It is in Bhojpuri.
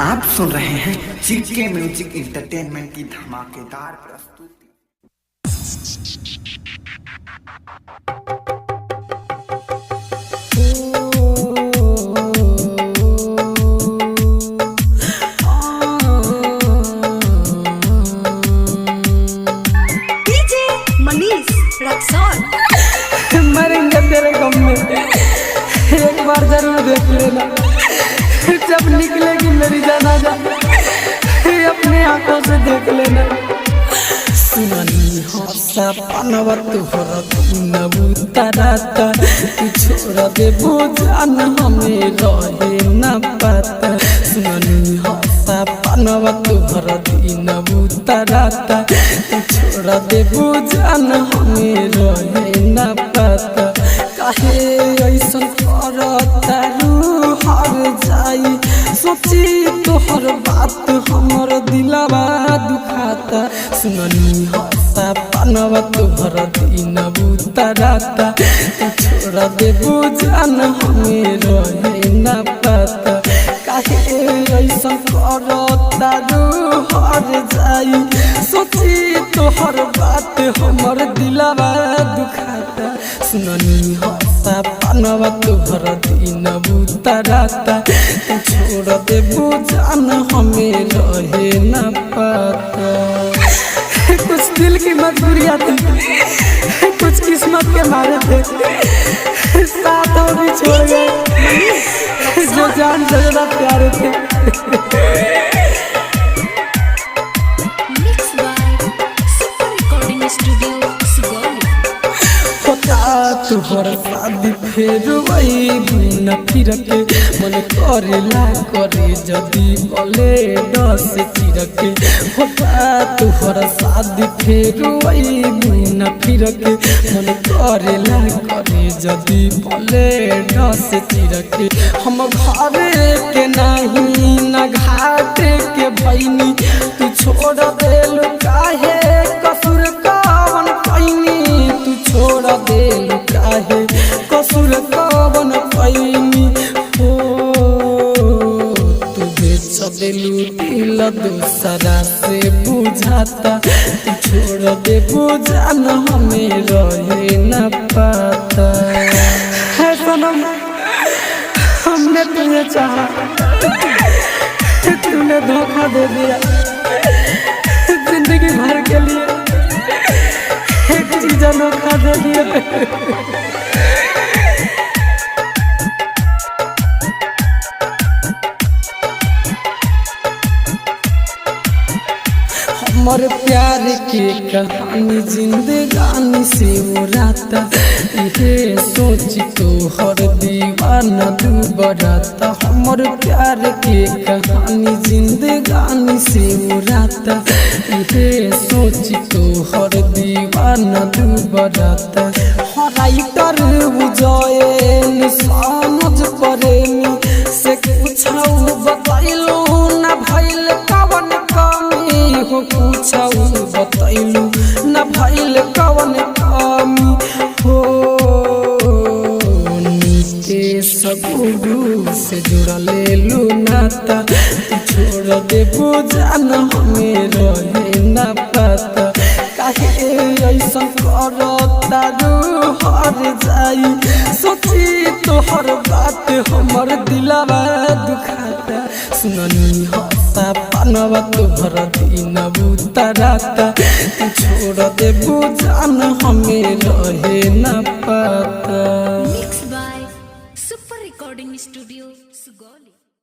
आप सुन रहे हैं जीके म्यूजिक इंटरटेनमेंट की धमाकेदार प्रस्तुति। डीजे मनीष रक्सौल मरेंगे तेरे गम में, एक बार जरूर देख लेना। जब निकलेगी मेरी जनाजा अपने आंखों से देख लेना। सुननी हो सपनवा तुहरा नबूतराता, तू छोड़ दे जान हमें रहे न पता। सुननी हो सपनवा तुहरा नबूतराता, तू छोड़ दे जान हमें रहे न पता। काहे ऐसन करता हर जाई, सोची तोहर बात हमर दिलवा दुखाता। सुननी हो सपनवा तोहर नबूतराता, तू छोड़ दे जान हमें रहे न पता। काहे ऐसन करता हर जाई, सोची तोहर बात हमर दिलवा दुखाता। सुननी हो सपनवा तोहर नबूतराता, तू छोड़ दे जान हमें रहे न पता। कुछ दिल की मजबूरियाँ थी, कुछ किस्मत के मारे थे, साथ हो भी छोड़ गए जो जान से ज्यादा प्यारे थे। Mix by super recording studio Sugauli. तुहर शादी फेर न फिर के मन करेला करे जदी बोले दस चिर के। होता तुहर शादी फेर न फिर के मन करेला करे जदी बोले दस चिर के। हम घरे के नहीं न घाटे के भैनी, तू छोड़ देल काहे कसूर कवन पैनी। तू छोड़ देल काहे कसूर कवन पैनी। हो तू बेच देलू दिल दूसरा से बुझाता, तू छोड़ दे जान हमें रहे न पता। है सनम हमने तुझे चाहा, तूने धोखा दे दिया। जिंदगी भर के लिए एक चीज अनोखा दे दिया। हमर प्यार के कहानी जिंदगानी से उड़ाता, ये सोच तो हर दीवाना दुबराता। हमर प्यार के कहानी जिंदगानी से उड़ाता, ये सोच तो हर दीवाना दुबराता। राइटर बुझाए समझ प्रेमी से कुछ बताइलो न भइल कवन कमी। हो पूछाऊ बतैलू न भइल कवन कमी। हो नीचे सबूरू से जुड़ लेलू नाता, तू छोड़ दे जान हमें रहे न पता। काहे ऐसन करता हर जाई, सोची तोहर बात हमर दिलवा दुखाता। सुननी हो सपनवा तोहर नबूतराता, तू छोड़ दे जान हमें रहे न पता। Mix by super recording studio Sugauli.